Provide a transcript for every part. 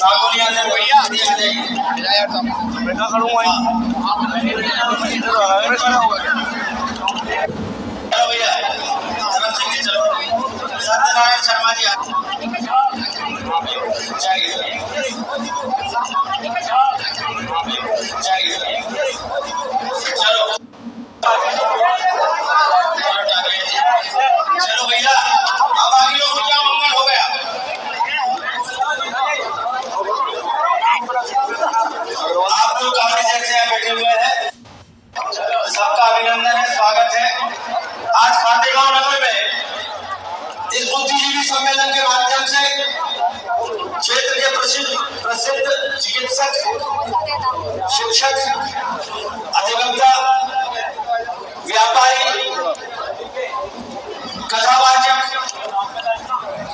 सागोलिया से भैया आ जाइए यार, मैं कहाँ खड़ा हूँ चलो भैया, धर्म सिंह जी चलो, सत्यनारायण शर्मा जी चलो चलो भैया, अब आगे लोग क्या मंगल हो गया। आप लोग काफी देर से यहाँ बैठे हुए हैं, सबका अभिनंदन है, स्वागत है। आज खातेगांव नगर में इस बुद्धिजीवी सम्मेलन के माध्यम से क्षेत्र के प्रसिद्ध चिकित्सक, शिक्षक, अधिवक्ता, व्यापारी, कथावाचक,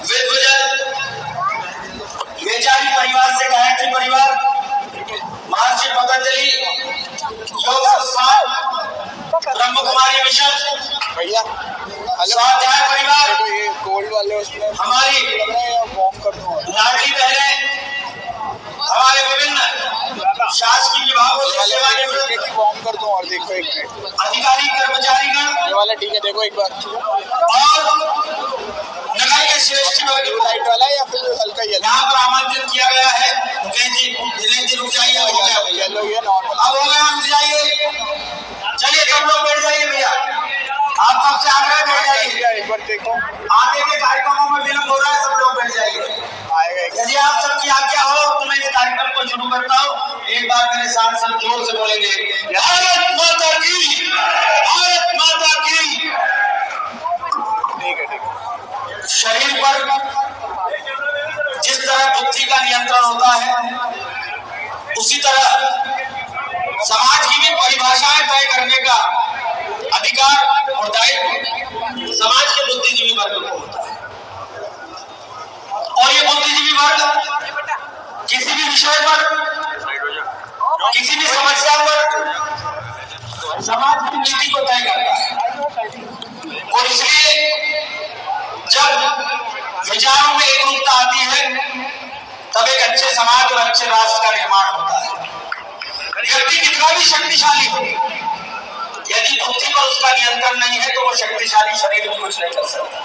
विद्वजन, बेचारी परिवार से गायत्री परिवार, महर्षि पतंजलि योग संस्थान, ब्रह्म कुमारी मिशन, भैया स्वाध्याय परिवार, गोल्ड वाले उसमें हमारी लाडली बहनें, हमारे विभिन्न शासकीय विभागों से सेवानिवृत्त फॉर्म कर दूं और देखो एक मिनट अधिकारी कर्मचारीगण, ये वाला ठीक है, देखो एक बार और नगर के श्रेष्ठ लाइट वाला है या फिर हल्का येलो? यहाँ पर आमंत्रित किया गया है। मुकेश जी धीरे धीरे रुक जाइए, हो गया येलो ये नॉर्मल अब हो गया, रुक जाइए। चलिए सब लोग बैठ जाइए भैया, आप सबसे आग्रह बैठ जाइए। एक बार देखो, आगे के कार्यक्रमों में विलम्ब हो रहा है, सब लोग बैठ जाइए। आएगा यदि आप सबकी आज्ञा हो तो मैं इस कार्यक्रम को शुरू करता हूँ। एक बार मेरे साथ सब जोर से बोलेंगे, भारत माता की, भारत माता की। ठीक है, ठीक है। शरीर पर जिस तरह बुद्धि का नियंत्रण होता है, उसी तरह समाज की भी परिभाषाएं तय करने का अधिकार और दायित्व समाज के बुद्धिजीवी वर्ग को होता है। और ये बुद्धिजीवी वर्ग किसी भी विषय पर, किसी भी समस्या पर समाज की नीति को तय करता है। और इसलिए जब विचारों में एकरूपता आती है, तब एक अच्छे समाज और अच्छे राष्ट्र का निर्माण होता है। व्यक्ति कितना भी शक्तिशाली हो, यदि बुद्धि पर उसका नियंत्रण नहीं है तो वो शक्तिशाली शरीर भी कुछ नहीं कर सकता।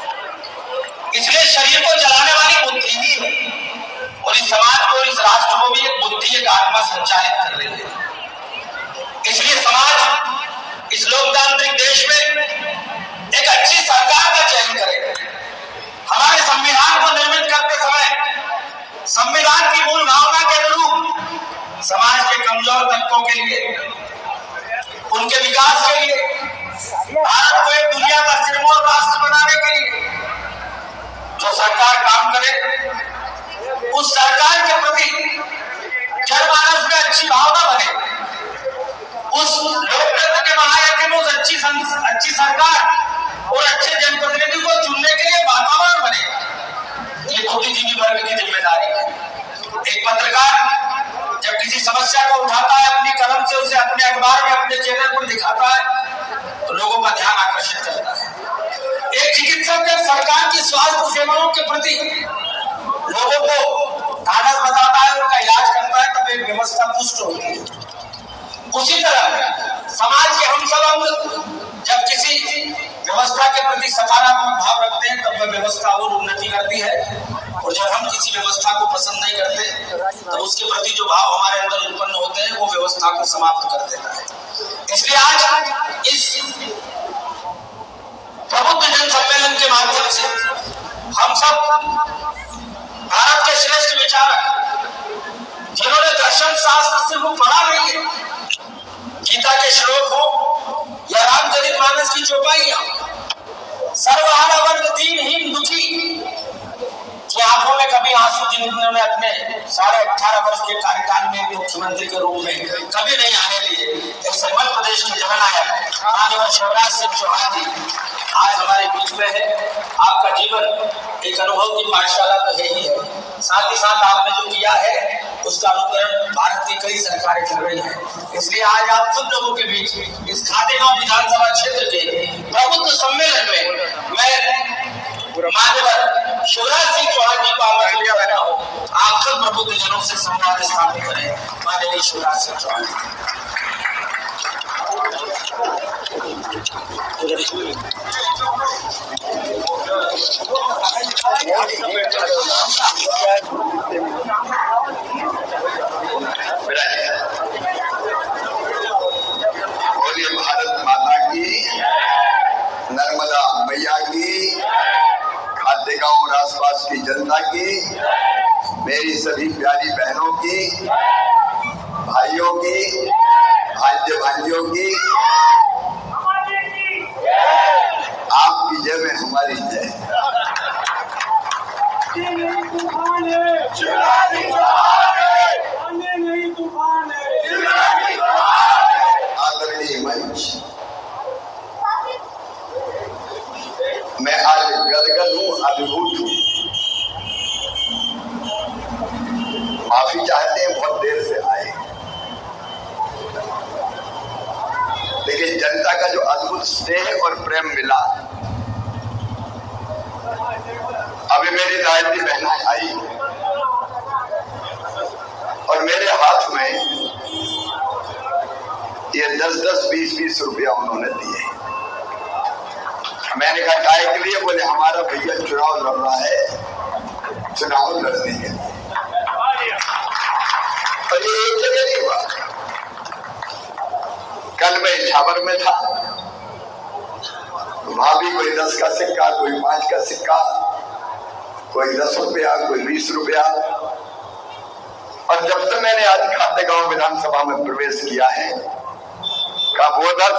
इसलिए शरीर को चलाने वाली बुद्धि ही है, और इस समाज को, इस राष्ट्र को भी एक बुद्धि, एक आत्मा संचालित कर रही है। इसलिए समाज इस लोकतांत्रिक देश में एक अच्छी सरकार का चयन करे। हमारे संविधान को निर्मित करते समय संविधान की मूल भावना के अनुरूप समाज के कमजोर तबकों के लिए, उनके विकास के लिए, भारत को एक दुनिया का सिरमौर राष्ट्र बनाने के लिए जो सरकार काम करे, उस सरकार के प्रति जनमानस में अच्छी भावना बने, उस लोकतंत्र के महायज्ञ में उस अच्छी सरकार और अच्छे जनप्रतिनिधि को चुनने के लिए वातावरण बने। ये बुद्धिजीवी वर्ग की जिम्मेदारी है। एक पत्रकार जब किसी समस्या को उठाता है, अपनी कलम से उसे अपने अखबार में, अपने चैनल पर दिखाता है, तो लोगों का ध्यान आकर्षित करता है। एक चिकित्सक जब सरकार की स्वास्थ्य सेवाओं के प्रति लोगों को ढाढ़स बताता है, उनका इलाज करता है, तब एक व्यवस्था पुष्ट होती है। उसी तरह समाज के हम सब जब किसी व्यवस्था के प्रति सकारात्मक भाव रखते हैं, तब वह व्यवस्था और उन्नति करती है। और जब हम किसी व्यवस्था को पसंद नहीं करते, तब उसके प्रति जो भाव हमारे अंदर उत्पन्न होते हैं, वो व्यवस्था को समाप्त कर देता है। इसलिए आज इस प्रबुद्ध जन सम्मेलन के माध्यम से हम सब भारत के श्रेष्ठ विचारक, जिन्होंने दर्शन शास्त्र से वो पढ़ा नहीं है, गीता के श्लोक हो या रामचरितमानस की चौपाइयां, सर्वहारा वर्ग दीनहीन दुखी की आंखों में कभी आंसू जिन्होंने अपने 18.5 वर्ष के कार्यकाल में मुख्यमंत्री के रूप में कभी नहीं आने दिए, ऐसे मध्य प्रदेश के जननायक माननीय शिवराज सिंह चौहान जी आज हमारे बीच में है। आपका जीवन एक अनुभव की पाठशाला तो है ही है, साथ ही साथ आपने जो किया है उसका अनुकरण भारत की कई सरकारें कर रही हैं। इसलिए आज आप सब लोगों के बीच इस खातेगांव विधानसभा क्षेत्र के प्रबुद्ध सम्मेलन में मैं माननीय शिवराज सिंह चौहान जी को आमंत्रित कर रहा हूँ। आप सब प्रबुद्ध जनों से संवाद स्थापित करें। माननीय शिवराज सिंह चौहान। बोलिए भारत माता की, नर्मदा मैया की, खातेगांव और आसपास की जनता की, मेरी सभी प्यारी बहनों की, भाइयों की, भांजे भांजियों की, आपकी जय में हमारी जय। आदरणीय मंच, मैं आज गदगद हूँ, अभिभूत हूँ। माफी चाहते हैं, बहुत देर से आए, लेकिन जनता का जो अद्भुत स्नेह और प्रेम मिला, अभी मेरी लाडली बहना आई और मेरे हाथ में ये 10-10, 20-20 रुपया उन्होंने दिए। मैंने कहा काय के लिए? बोले हमारा भैया चुनाव लड़ रहा है, चुनाव लड़ने के लिए। और ये एक जगह नहीं हुआ, कल मैं इछावर में था, वहां भी कोई 10 का सिक्का, कोई 5 का सिक्का, कोई 10 रुपया, कोई 20 रुपया। और जब से मैंने आज खातेगांव विधानसभा में प्रवेश किया है, का बोधर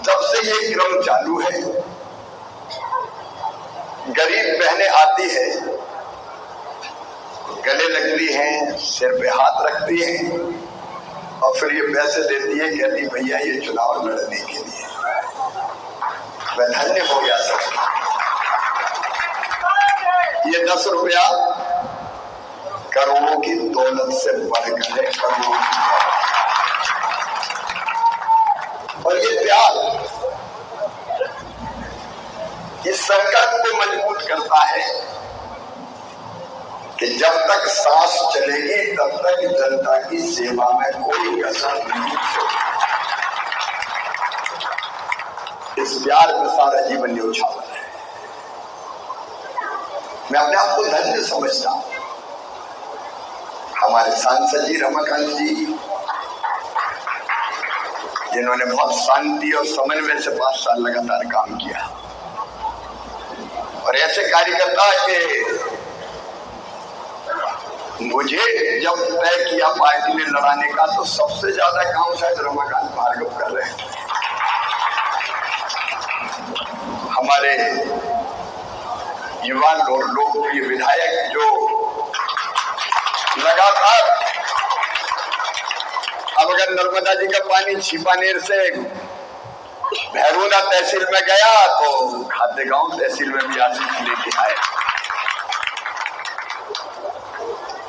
तब से ये क्रम चालू है। गरीब बहनें आती है, गले लगती हैं, सिर पे हाथ रखती हैं और फिर ये पैसे देती है, कहती भैया ये चुनाव लड़ने के लिए। मैं धन्य हो गया सर। ये 10 रुपया करोड़ों की दौलत से बढ़कर है, करोड़ों की। और ये प्यार इस संकल्प को मजबूत करता है कि जब तक सांस चलेगी तब तक जनता की सेवा में कोई कसर नहीं छोड़ेगी। इस प्यार में सारा जीवन न्यौछावर है। मैं अपने आप को धन्य समझता हूं। हमारे सांसद जी रमाकांत जी, जिन्होंने बहुत शांति और समन्वय से 5 साल लगातार काम किया, और ऐसे कार्यकर्ता के मुझे जब तय किया पार्टी ने लड़ाने का, तो सबसे ज्यादा काम शायद रमाकांत भार्गव कर रहे थे। हमारे युवा लोकप्रिय विधायक जो लगातार, अब अगर नर्मदा जी का पानी छिपानेर से भैरूना तहसील में गया तो खातेगांव तहसील में भी आशीष लेके आए।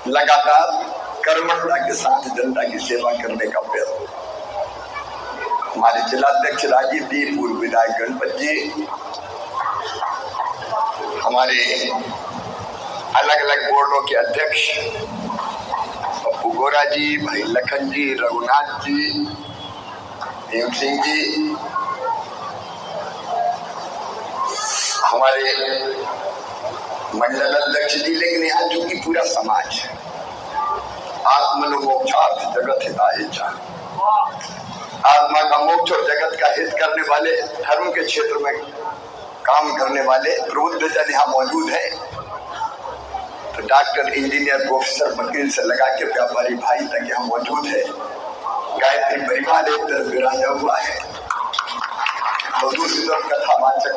लगातार कर्मठता के साथ जनता की सेवा करने का प्रयत्न। हमारे जिलाध्यक्ष राजीव जी, पूर्व विधायक गणपत जी, हमारे अलग अलग बोर्डों के अध्यक्ष पप्पू गोरा जी, भाई लखन जी, रघुनाथ जी, भीम सिंह जी, हमारे मंडल अध्यक्ष जी, लेकिन यहाँ चूंकि पूरा समाज है, आत्मनो मोक्षार्थ जगत हिताय च, आत्मा का मोक्ष और जगत का हित करने वाले, धर्म के क्षेत्र में काम करने वाले प्रबुद्ध जन यहाँ मौजूद है। तो डॉक्टर, इंजीनियर, प्रोफेसर, वकील से लगा के व्यापारी भाई तक यहाँ मौजूद है। गायत्री परिवार एक तरफ विराजा हुआ है और दूसरी तरफ कथावाचक।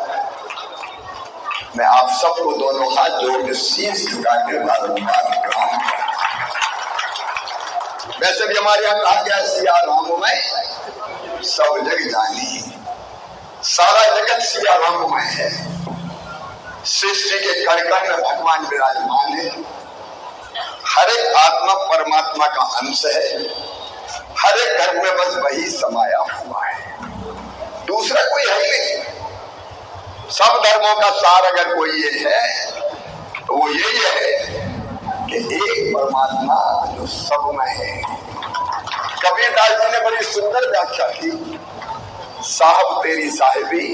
मैं आप सबको दोनों हाथ जोड़ के शीश झुका के बारम्बार प्रणाम। वैसे भी हमारे यहाँ कहा गया, सिया राम में सब जग जानी, सारा जगत सिया राम में है। सृष्टि के कण कण में भगवान विराजमान है। हर एक आत्मा परमात्मा का अंश है। हर एक घर में बस वही समाया हुआ है, दूसरा कोई है ही नहीं। सब धर्मों का सार अगर कोई ये है तो वो यही है कि एक परमात्मा जो सब में है। कबीरदास जी ने बड़ी सुंदर व्याख्या की, साहब तेरी साहिबी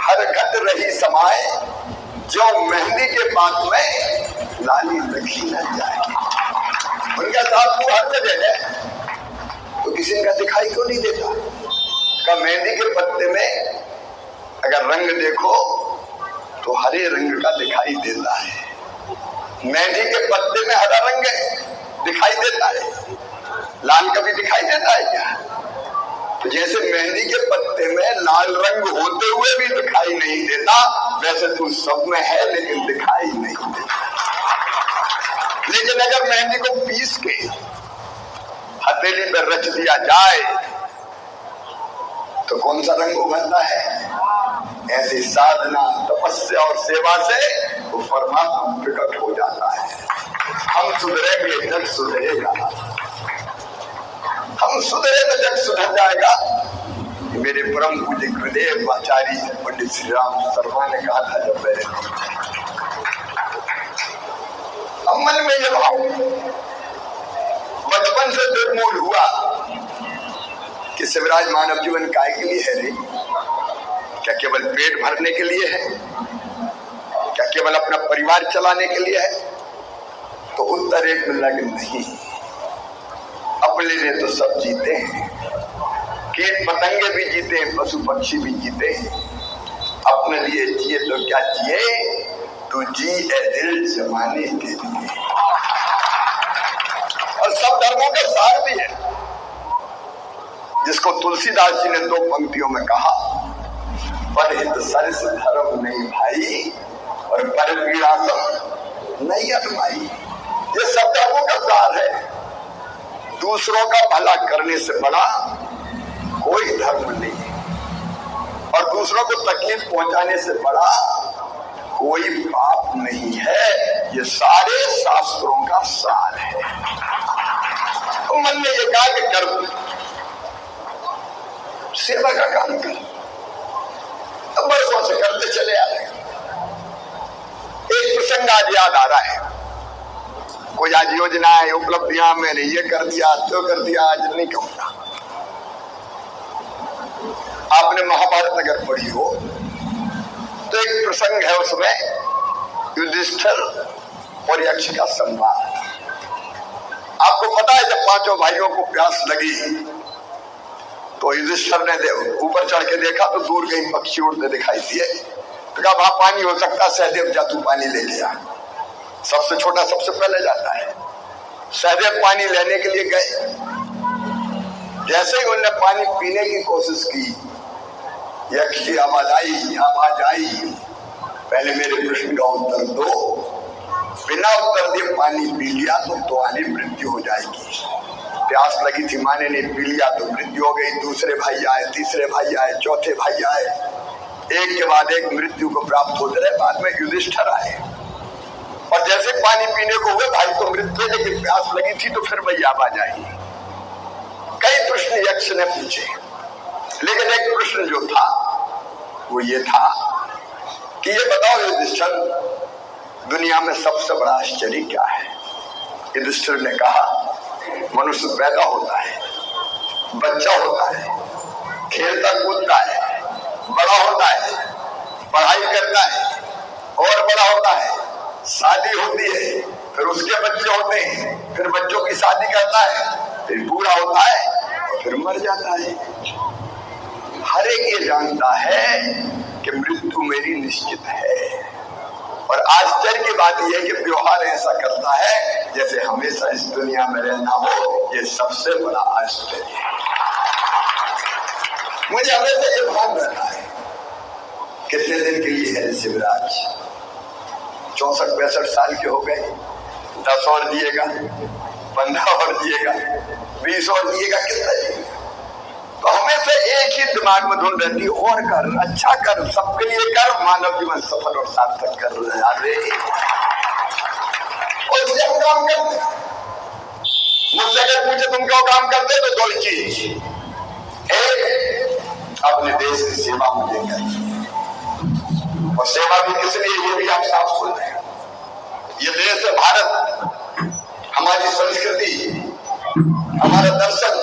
हर घट रही समाए, जो मेहंदी के बात में लाली लखी न जाए। उनका साथ वो हर जगह है, तो किसी का दिखाई क्यों नहीं देता? का मेहंदी के पत्ते में अगर रंग देखो तो हरे रंग का दिखाई देता है। मेहंदी के पत्ते में हरा रंग दिखाई देता है, लाल कभी दिखाई देता है क्या? तो जैसे मेहंदी के पत्ते में लाल रंग होते हुए भी दिखाई नहीं देता, वैसे तू सब में है लेकिन दिखाई नहीं देता। लेकिन अगर मेहंदी को पीस के हथेली पर रच दिया जाए तो कौन सा रंग उभरता है? ऐसी साधना, तपस्या और सेवा से वो परमात्मा प्रकट हो जाता है। हम सुधरेंगे, जग सुधरेगा। हम सुधरे तो जग सुधर जाएगा। मेरे परम पूज्य गुरुदेव आचार्य पंडित श्री राम शर्मा ने कहा था, जब मेरे मन में ये भाव बचपन से दुर्मूल हुआ कि शिवराज मानव जीवन काय के लिए है रे? क्या केवल पेट भरने के लिए है? क्या केवल अपना परिवार चलाने के लिए है? तो उत्तर एक में लगे नहीं। अपने लिए तो सब जीते हैं, कीट पतंगे भी जीते हैं, पशु पक्षी भी जीते हैं। अपने लिए जिए तो क्या जिए, तू जी ए दिल जमाने के लिए। और सब धर्मों का सार भी है, जिसको तुलसीदास जी ने 2 पंक्तियों में कहा, परहित सरस धर्म नहीं भाई और पर पीड़ा सब नहीं अटमाई। ये सब धर्मों का सार है। दूसरों का भला करने से बड़ा कोई धर्म नहीं है, और दूसरों को तकलीफ पहुंचाने से बड़ा कोई पाप नहीं है। ये सारे शास्त्रों का सार है। तो मन ने ये कहा कि कर, सेवा का काम कर। अब बरसों से करते चले आ रहे हैं। एक प्रसंग आज याद आ रहा है। कोई आज योजनाएं, उपलब्धियां, मैंने ये कर दिया, तो कर दिया, आज नहीं कहूंगा। आपने महाभारत अगर पढ़ी हो तो एक प्रसंग है, उसमें युधिष्ठिर और यक्ष का संवाद। आपको पता है, जब 5 भाइयों को प्यास लगी तो युधिष्ठिर ने ऊपर चढ़ के देखा तो दूर कहीं पक्षी उड़ते दिखाई दिए। तो कहा वहां पानी हो सकता, सहदेव जा तू पानी ले लिया। सबसे छोटा सबसे पहले जाता है। सहदेव पानी लेने के लिए गए। जैसे ही उन्होंने पानी पीने की कोशिश की, यक्ष की आवाज आई, पहले मेरे प्रश्न का उत्तर दो। बिना उत्तर दिए पानी पी लिया तो तुम्हारी मृत्यु हो जाएगी। प्यास लगी थी, माने नहीं पी लिया तो मृत्यु हो गई। दूसरे भाई आए, तीसरे भाई आए, चौथे भाई आए, एक के बाद एक मृत्यु को प्राप्त होते रहे। बाद में युधिष्ठिर आए और जैसे पानी पीने को हुए, भाई तो मृत्यु, लेकिन प्यास लगी थी तो फिर वही आवाज आई। कई प्रश्न यक्ष ने पूछे, लेकिन एक प्रश्न जो था वो ये था कि ये बताओ युधिष्ठिर, दुनिया में सबसे बड़ा आश्चर्य क्या है? युधिष्ठिर ने कहा, मनुष्य पैदा होता है, बच्चा होता है, खेलता कूदता है, बड़ा होता है, पढ़ाई करता है और बड़ा होता है, शादी होती है, फिर उसके बच्चे होते हैं, फिर बच्चों की शादी करता है, फिर बूढ़ा होता है और फिर मर जाता है। हर एक ये जानता है कि मृत्यु मेरी निश्चित है। और आश्चर्य की बात यह है कि व्यवहार ऐसा करता है जैसे हमेशा इस दुनिया में रहना हो। ये सबसे बड़ा आश्चर्य है। मुझे हमेशा ये भान रहता है, कितने दिन के लिए है शिवराज? 64-65 साल के हो गए, 10 और जिएगा, 15 और जिएगा, 20 और जिएगा, कितना जिएगा? तो हमेशा एक ही दिमाग में धुन रहती है, और कर, अच्छा कर, सबके लिए कर, मानव जीवन सफल और सार्थक कर रहे। और इसलिए हम काम करते हैं। मुझसे अगर पूछे तुम क्यों काम करते, तो 2 चीज। एक, अपने देश की सेवा मुझे करनी, और सेवा भी किस लिए, ये भी आप साफ सुन रहे हैं। ये देश है भारत, हमारा दर्शन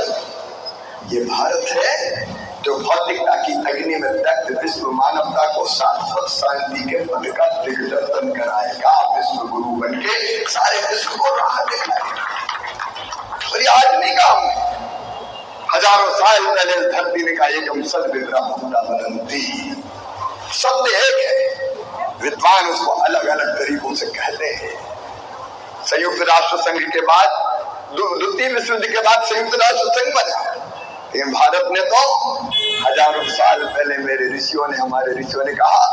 ये भारत है जो भौतिकता की अग्नि में दग्ध विश्व मानवता को शाश्वत शांति के पद का दिग्दर्शन कराएगा। विश्व गुरु बन के सारे विश्व को राह दिखाएगा। और ये आज नहीं कहा हमने, हजारों साल पहले धरती ने कहा एक हम सद विग्रह बनती। शब्द एक है, विद्वान उसको अलग अलग तरीकों से कहते हैं। संयुक्त राष्ट्र संघ के बाद, द्वितीय विश्व युद्ध के बाद संयुक्त राष्ट्र संघ बना, लेकिन भारत ने तो हजारों साल पहले मेरे ऋषियों ने, हमारे ऋषियों ने कहा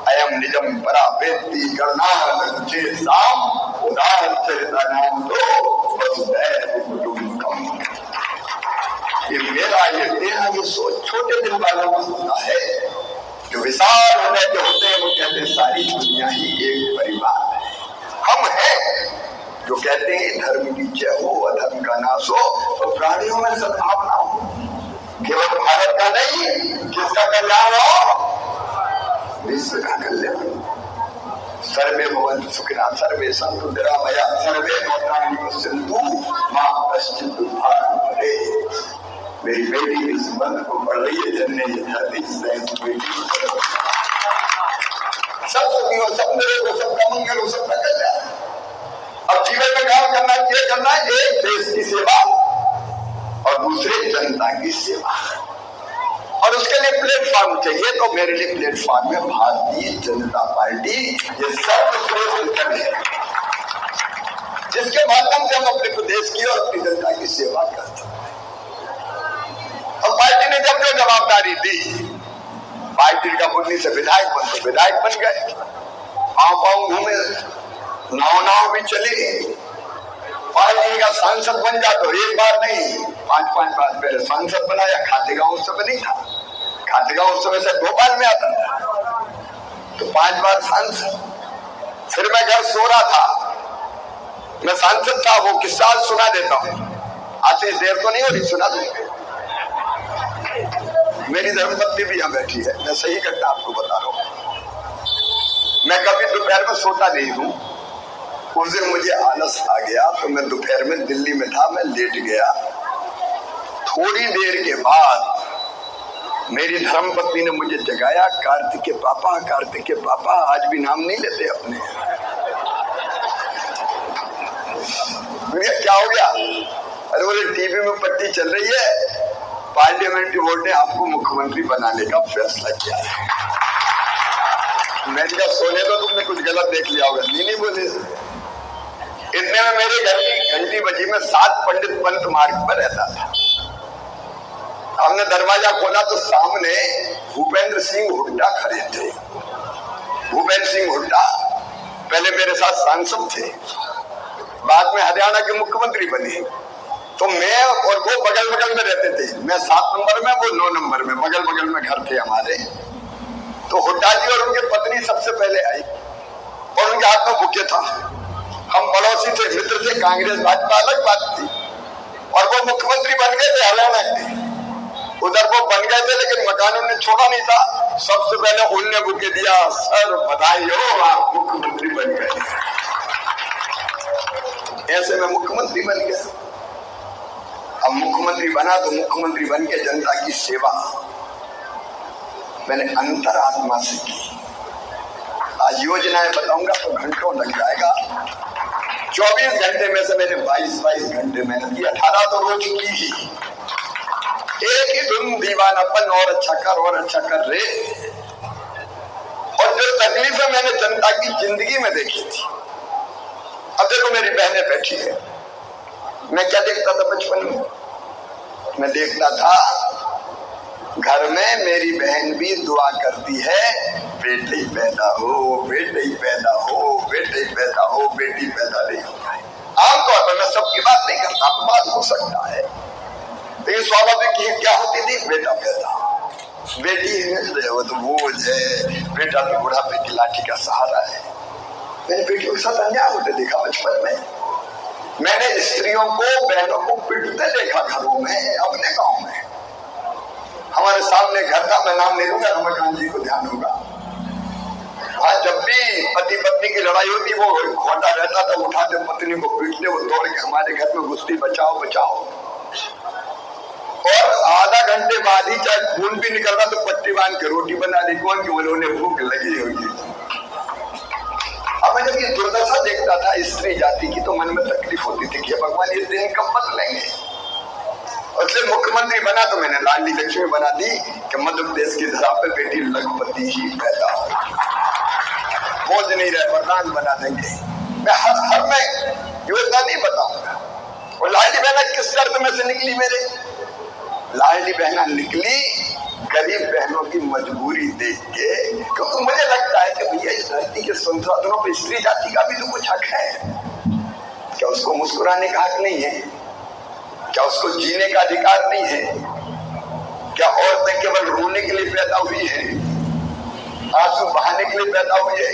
अयम निजम परा वेत्ति गणनाम उदार चरिता नाम तो वसुधैव कुटुंबकम। ये मेरा, ये तेरा, ये सोच छोटे दिन वालों का होता है। जो विशाल हृदय के होते हैं वो कहते हैं सारी दुनिया ही एक परिवार है। हम हैं जो कहते हैं धर्म की जय हो, अधर्म का नाश हो, तो प्राणियों में सद्भावना हो। केवल भारत का नहीं, किसका कल्याण हो? विश्व का कल्याण। सर्वे भवन्तु सुखिनः, सर्वे सन्तु निरामया, सर्वे भद्राणि पश्यन्तु मां कश्चित् दुःखभाग्। मेरी बेटी इस मंत्र को पढ़ रही है, जन्ने ये धरती बेटी सब सुखी हो, सब मेरे हो, सबका मंगल हो, सबका कल्याण। अब जीवन में काम करना चाहिए, करना है एक देश की सेवा और दूसरे जनता की सेवा, और उसके लिए प्लेटफॉर्म चाहिए। तो मेरे लिए प्लेटफॉर्म है भारतीय जनता पार्टी। ये सर्वश्रेष्ठ दल है जिसके माध्यम से हम अपने प्रदेश की और अपनी जनता की सेवा करते हैं। और पार्टी ने जब जो जवाबदारी दी, पार्टी का बुद्धि से विधायक बन तो विधायक बन गए, पाँव घूमे, नाव भी चली। पार्टी का सांसद बन जा तो एक बार नहीं, 5-5 बार पहले सांसद बनाया। खातेगांव उस समय नहीं था, खातेगांव उस समय से भोपाल में आता था, तो 5 बार सांसद। फिर मैं घर सो रहा था, मैं सांसद था, वो किस्सा सुना देता हूँ। आते देर तो नहीं हो रही, सुना दूंगा। मेरी धर्मपत्नी भी यहाँ बैठी है, मैं सही घटना आपको बता रहा हूँ। मैं कभी दोपहर में सोता नहीं हूँ। उस दिन मुझे आलस आ गया तो मैं दोपहर में दिल्ली में था, मैं लेट गया। थोड़ी देर के बाद मेरी धर्मपत्नी ने मुझे जगाया, कार्तिक के पापा, कार्तिक के पापा। आज भी नाम नहीं लेते अपने। क्या हो गया? अरे बोले टीवी में पट्टी चल रही है, पार्लियामेंट्री बोर्ड ने आपको मुख्यमंत्री बनाने का फैसला किया है। मैंने कहा सोने तो तुमने कुछ गलत देख लिया होगा। नहीं बोले। इतने में मेरे घर की घंटी बजी। मैं 7 पंडित पंत मार्ग पर रहता था। हमने दरवाजा खोला तो सामने भूपेंद्र सिंह हुड्डा खड़े थे। भूपेंद्र सिंह हुड्डा पहले मेरे साथ सांसद थे, बाद में हरियाणा के मुख्यमंत्री बने। तो मैं और वो बगल बगल में रहते थे। मैं 7 नंबर में, वो 9 नंबर में, बगल बगल में घर थे हमारे। तो हुड्डा जी और उनके पत्नी सबसे पहले आई और उनके हाथ में बुके था। हम पड़ोसी थे, मित्र थे। कांग्रेस भाजपा अलग बात थी, और वो मुख्यमंत्री बन गए थे हरियाणा के। उधर वो बन गए थे, लेकिन मकान उन्होंने छोड़ा नहीं था। सबसे पहले उनने बुके दिया, सर बधाई हो, आप मुख्यमंत्री बन गए। ऐसे में मुख्यमंत्री बन गया। अब मुख्यमंत्री बना तो मुख्यमंत्री बन के जनता की सेवा मैंने अंतरात्मा से की। आज योजनाएं बताऊंगा तो घंटों लग जाएगा। 24 घंटे में से मैंने 22 घंटे मेहनत की। 18 तो रोज की ही। एक ही धुन दीवानापन, और अच्छा कर, और अच्छा कर रे। और जो तकलीफें मैंने जनता की जिंदगी में देखी थी। अब देखो मेरी बहनें बैठी है। मैं क्या देखता था बचपन में? मैं देखता था घर में मेरी बहन भी दुआ करती है, बेटे ही पैदा हो, बेटे ही पैदा हो, बेटे ही पैदा हो, बेटी पैदा नहीं हो जाए। आमतौर पर मैं सबकी बात नहीं करता, आपको बात हो सकता है, लेकिन स्वाभाविक ये क्या होती थी? बेटा पैदा, बेटी है वो तो बोझ है, बेटा तो बुढ़ापे की लाठी का सहारा है। मैंने बेटियों के साथ अन्याय होते देखा बचपन में। मैंने स्त्रियों को, बहनों को पीटते देखा घरों में, अपने गांव में। हमारे सामने घर था, मैं नाम नहीं लूंगा, रमाकांत जी को ध्यान होगा। हाँ, जब भी पति पत्नी की लड़ाई होती वो खोटा रहता था, उठाते पत्नी को पीटते, वो दौड़ के हमारे घर में घुसती, बचाओ बचाओ। और आधा घंटे बाद ही चाहे खून भी निकल रहा तो पट्टी बांध के रोटी बना दी, कौन की उन्होंने भूख लगी होगी। अब मैं जब ये दुर्दशा देखता था स्त्री जाति की तो मन में तकलीफ होती थी कि भगवान ये दिन कब बदलेंगे। और इसलिए मुख्यमंत्री बना तो मैंने लाडली लक्ष्मी बना दी कि मध्य प्रदेश की धरा पे बेटी लखपति ही पैदा हो, बोझ नहीं रहे, वरदान बना देंगे। मैं हर मैं योजना नहीं बताऊंगा। और लाडली बहना किस दर्द में से निकली मेरे? लाडली बहना निकली गरीब बहनों की मजबूरी देख के, क्योंकि मुझे लगता है कि भैया इस धरती के संसाधनों पर स्त्री जाति का भी तो कुछ हक है। क्या उसको मुस्कुराने का हक नहीं है? क्या उसको जीने का अधिकार नहीं है? क्या औरतें केवल रोने के लिए पैदा हुई है, आंसू बहाने के लिए पैदा हुई है?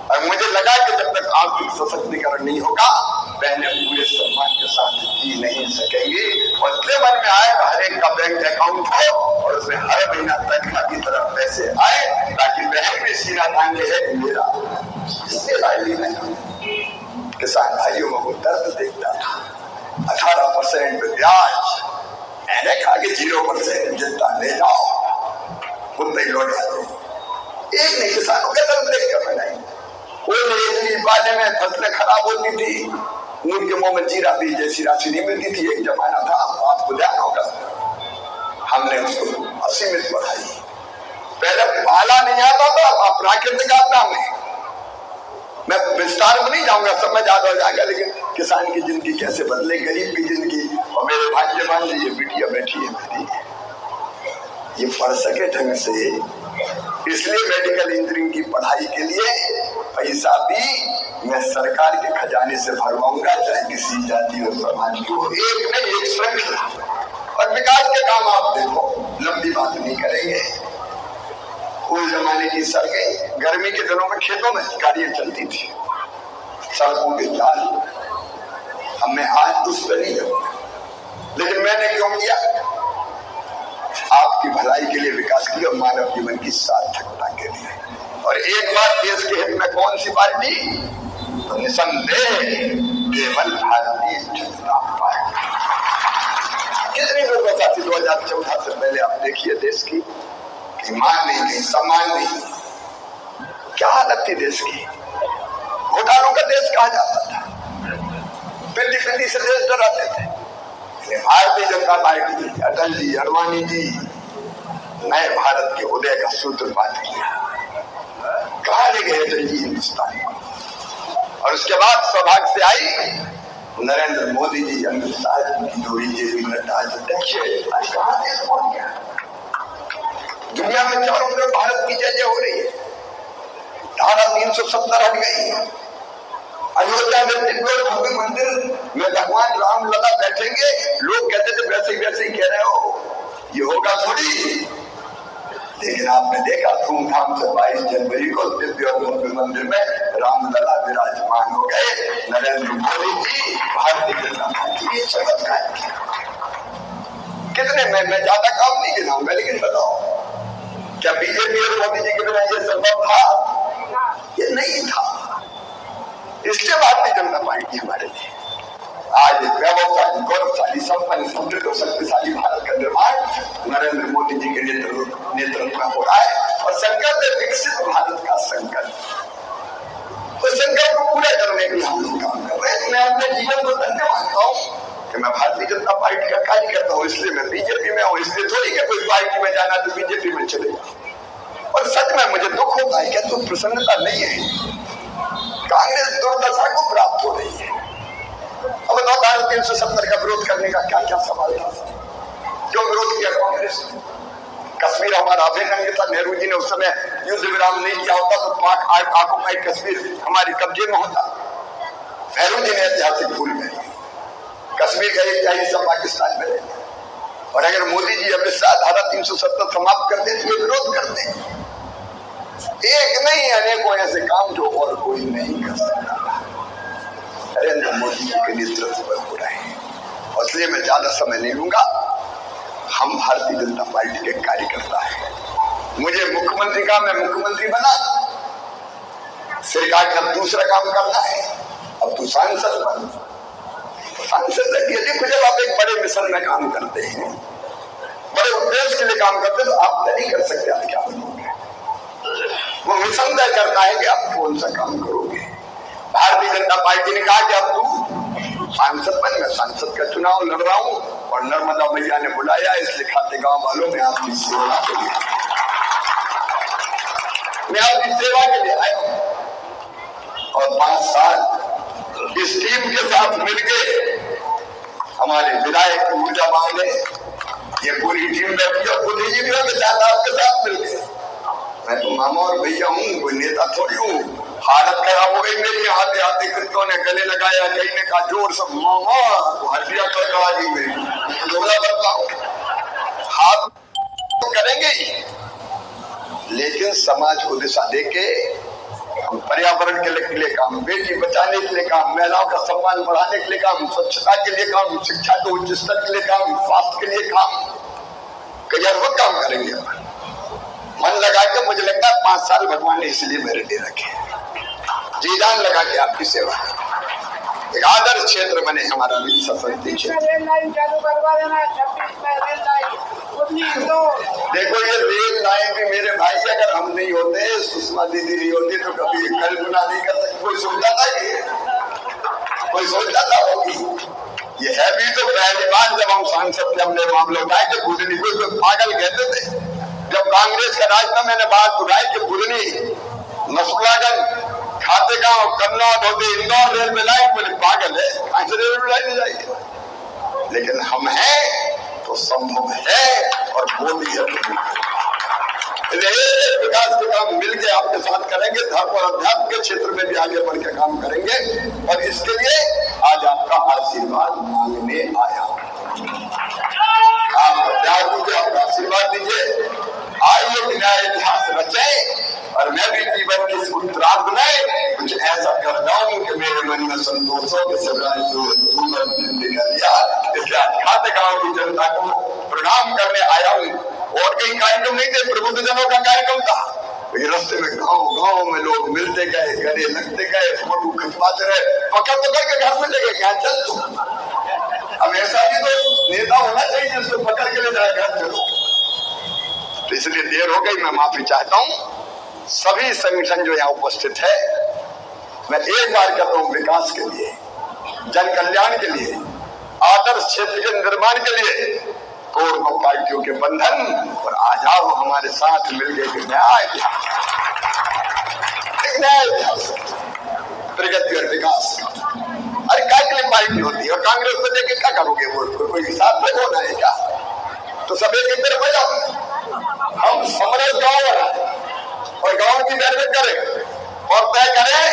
और मुझे लगा कि जब तक आर्थिक सशक्तिकरण नहीं होगा बहनें पूरे सम्मान के साथ जी नहीं सकेंगी। और इसलिए मन में आए हर एक का बैंक अकाउंट हो और उसमें हर महीना तनख्वाह की तरफ पैसे आए, ताकि बहन भी सीना तान ले मेरा। इसलिए लाडली बहन किसान भाइयों में वो दर्द देखता था। 18% ब्याज, मैंने कहा कि 0% जितना ले जाओ उतना ही लौटा दो। एक नहीं, किसानों के दर्द देख कर बनाई। वाले में फसलें खराब होती थी, उनके मुंह में जीरा बीज जैसी राशि नहीं मिलती थी। एक जमाना था, आपको ध्यान होगा, हमने उसको असीमित बढ़ाई। पहले पाला नहीं आता था, प्राकृतिक आपदा में मैं विस्तार में नहीं जाऊंगा, समय ज्यादा हो जाएगा, लेकिन किसान की जिंदगी कैसे बदले, गरीब की जिंदगी। और मेरे भाग्यवान जी ये बिटिया बैठी है मेरी, ये पढ़ सके ढंग से, इसलिए मेडिकल इंजीनियरिंग की पढ़ाई के लिए पैसा भी मैं सरकार के खजाने से भरवाऊंगा, चाहे किसी जाति और समाज की हो। एक नहीं, एक श्रृंखला। और विकास के काम आप देखो, लंबी बात नहीं करेंगे। उस जमाने की सड़कें गर्मी के दिनों में खेतों में गाड़ियां चलती थी, सड़कों के जाल, हमें आज उस पर नहीं जाऊंगा। लेकिन मैंने क्यों किया? आपकी भलाई के लिए विकास किया, मानव जीवन की सार्थकता के लिए। और एक बार देश के हित में कौन सी पार्टी? तो निसंदेह केवल भारतीय जनता पार्टी। कितनी दुर्दशा थी 2014 से पहले, आप देखिए देश की ईमान नहीं थी, सम्मान नहीं, क्या हालत थी देश की। घोटालों का देश कहा जाता था, पिंडी से देश डराते थे। भारतीय जनता पार्टी, अटल जी, अडवाणी जी, नए भारत के उदय का सूत्रपात किया। कहा ले गए अटल जी हिंदुस्तान को। और उसके बाद सौभाग्य से आई नरेंद्र मोदी जी, अमित शाह जी, जो बीजेपी नड्डा अध्यक्ष, आज कहा देश पहुंच गया। दुनिया में चारों तरफ भारत की जय जय हो रही है। धारा 370 हट गई। अयोध्या में दिव्य भव्य मंदिर में भगवान राम लला बैठेंगे। लोग कहते थे वैसे ही कह रहे हो, ये होगा थोड़ी। लेकिन आपने देखा धूमधाम से 22 जनवरी को दिव्य और भव्य मंदिर में राम लला विराजमान हो गए। नरेंद्र मोदी जी, भारतीय जनता पार्टी, ये चमत्कार कितने। मैं ज्यादा काम नहीं गिनाऊंगा, लेकिन बताओ क्या बीजेपी और मोदी जी के बिना ये संभव था? ये नहीं था। इसलिए भारतीय जनता पार्टी हमारे लिए आज एक वैभवशाली, गौरवशाली, संपन्न, समृद्ध और शक्तिशाली भारत का निर्माण नरेंद्र मोदी जी के नेतृत्व में हो रहा है। और संकल्प है विकसित भारत का संकल्प। तो संकल्प को पूरा करने के लिए हम लोग काम कर रहे हैं। मैं अपने जीवन को धन्य मानता हूँ कि मैं भारतीय जनता पार्टी का कार्य करता हूँ, इसलिए मैं बीजेपी में हूँ। इसलिए थोड़ी कि कोई पार्टी में जाना तो बीजेपी में चलेगा। और सच में मुझे दुख होता है, क्या तो प्रसन्नता नहीं है। कांग्रेस दुर्दशा को प्राप्त हो रही है। अब बताओ, धारा 370 का विरोध करने का क्या क्या सवाल था? क्यों विरोध किया कांग्रेस ने? कश्मीर हमारा अभिन्न था। नेहरू जी ने उस समय युद्ध विराम नहीं किया होता तो पाक ऑक्युपाइड कश्मीर हमारे कब्जे में होता। नेहरू जी ने ऐतिहासिक भूल करी। कश्मीर का एक हिस्सा पाकिस्तान में रहता। और अगर मोदी जी अमित शाह धारा 370 समाप्त कर देते, ये विरोध करते। एक नहीं, अनेकों ऐसे काम जो और कोई नहीं कर सकता। नरेंद्र मोदी जी के नेतृत्व में हो रहे हैं। और इसलिए मैं ज्यादा समय नहीं लूंगा। हम भारतीय जनता पार्टी के कार्यकर्ता हैं। मुझे मुख्यमंत्री का, मैं मुख्यमंत्री बना फिर कहा कि अब दूसरा काम करना है, अब तू सांसद बन। सांसद के लिए जब आप एक बड़े मिशन में काम करते हैं, बड़े उद्देश्य के लिए काम करते हैं, तो आप नहीं कर सकते आप क्या बनोगे। वो मिशन तय करता है कि आप कौन सा काम करोगे। भारतीय जनता पार्टी ने कहा कि अब तू सांसद बन। मैं सांसद का चुनाव लड़ रहा हूं और नर्मदा मैया ने बुलाया, इसलिए खाते गांव वालों में आपकी सेवा के लिए, मैं आपकी सेवा के लिए आया हूं। और 5 साल इस टीम के साथ मिलकर हमारे विधायक ऊर्जा ने ये पूरी टीम बैठी और बुद्धि जी भी होंगे साथ आपके साथ मिलकर। मैं तो मामा और भैया हूँ, कोई नेता थोड़ी हूँ। हालत खराब हो गई मेरी, आते आते कितनों ने गले लगाया, कहीं ने कहा जोर से मामा हड्डियां कटवा दी मेरी, जोड़ा बदलाओ। हाथ तो करेंगे ही, लेकिन समाज को दिशा देके हम पर्यावरण के लिए काम, बेटी बचाने के लिए काम, महिलाओं का सम्मान बढ़ाने के लिए काम, स्वच्छता के लिए काम, शिक्षा के उच्च स्तर के लिए काम, स्वास्थ्य के लिए काम, कई अरबों काम करेंगे। मन लगा के, मुझे लगता है 5 साल भगवान ने इसलिए मेरे लिए रखे, जी जान लगा के आपकी सेवा। एक आदर्श क्षेत्र बने हमारा संसदीय क्षेत्र। रेल लाइन चालू करवा देना, 26 में रेल लाइन। देखो ये रेल लाइन भी मेरे भाई, अगर हम नहीं होते, सुषमा दीदी नहीं होती, तो कभी कल्पना नहीं कर सकते। कोई सोचता था ये, कोई सोचता था होगी। ये है भी तो पहली बार जब हम सांसद के हमने मामले उठाए कि बुधनी को पागल कहते थे। जब कांग्रेस का राज था, मैंने बात उठाई कि बुधनी, मसुलागंज, खातेगांव, कन्नौज होते इंदौर रेलवे लाइन, बोले पागल है, कहां से रेलवे लाइन जाएगी। लेकिन हम हैं तो संभव है और मोदी है। विकास के काम मिलके आपके साथ करेंगे, धर्म और अध्यात्म के क्षेत्र में भी आगे बढ़ के काम करेंगे। और इसके लिए आज आपका आशीर्वाद मांगने आया। आप प्यार दीजिए, आपका आशीर्वाद दीजिए। आइए नया इतिहास रचे और मैं भी जीवन के इस उत्तरार्ध में कुछ ऐसा कर जाऊं कि मेरे मन में संतोष हो कि खाते गांव की जनता को प्रणाम करने आया हूँ। और कई कार्यक्रम नहीं थे, प्रबुद्धजनों का कार्यक्रम था। रास्ते में गांव में लोग मिलते गए, गले लगते गए, फोटो खिंचवाते रहे, पकड़ के घर में ले गए, क्या चल तू। अब ऐसा भी तो नेता होना चाहिए जिसको पकड़ के ले जाए घर चलो। तो इसलिए देर हो गई, मैं माफी चाहता हूँ। सभी संगठन जो यहाँ उपस्थित है, मैं एक बार कहता हूँ, विकास के लिए, जन कल्याण के लिए, आदर्श क्षेत्र के निर्माण के लिए पूर्व पार्टियों के बंधन और आ जाओ हमारे साथ मिलकर नया इतिहास, प्रगति और विकास। अरे क्या के लिए पार्टी होती है, और कांग्रेस को देखे क्या करोगे वोट, कोई हिसाब में होना है क्या। तो सब एक तरफ हो जाओ। हम समरस गाँव और गाँव की बैठक करें और तय करें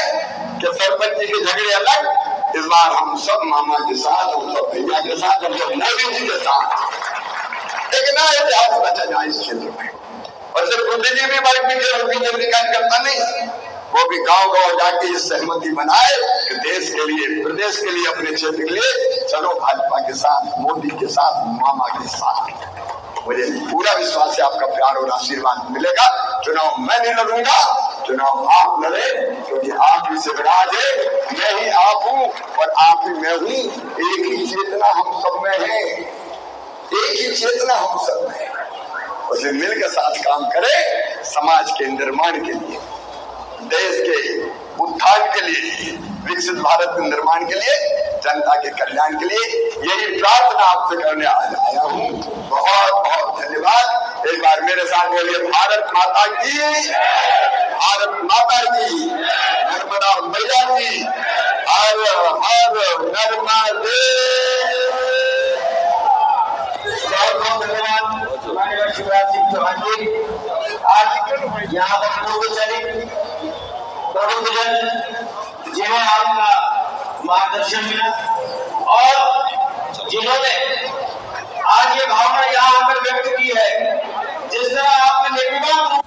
कि सरपंच जी के झगड़े अलग, इस बार हम सब मामा के साथ, हम सब भैया के साथ, हम सब मोदी जी के साथ एक नया इतिहास रचा जाए इस क्षेत्र में। और सिर्फ मोदी जी भी बीजेपी कार्यकर्ता नहीं, वो भी गांव जाके ये सहमति बनाए कि देश के लिए, प्रदेश के लिए, अपने क्षेत्र के लिए चलो भाजपा के साथ, मोदी के साथ, मामा के साथ। मुझे पूरा विश्वास है आपका प्यार और आशीर्वाद मिलेगा। चुनाव मैं नहीं लड़ूंगा, चुनाव आप लड़े, क्योंकि आप ही से विराज है, मैं ही आप हूँ और आप ही मैं हूँ। एक ही चेतना हम सब में है, एक ही चेतना हम सब में है। उसे मिलकर साथ काम करें, समाज के निर्माण के लिए, देश के उत्थान के लिए, विकसित भारत के निर्माण के लिए, जनता के कल्याण के लिए। यही प्रार्थना आपसे करने आया हूँ। बहुत बहुत धन्यवाद। एक बार मेरे साथ बोलिए, भारत माता की, भारत माता की, नर्मदा मैया की, हर हर नर्मदे। बहुत बहुत धन्यवाद माननीय शिवराज सिंह चौहान जी। आज यहाँ पर प्रबुद्धजन जिन्हें आपका मार्गदर्शन मिला और जिन्होंने आज ये भावना यहाँ आकर व्यक्त की है, जिस तरह आपने निर्विवाद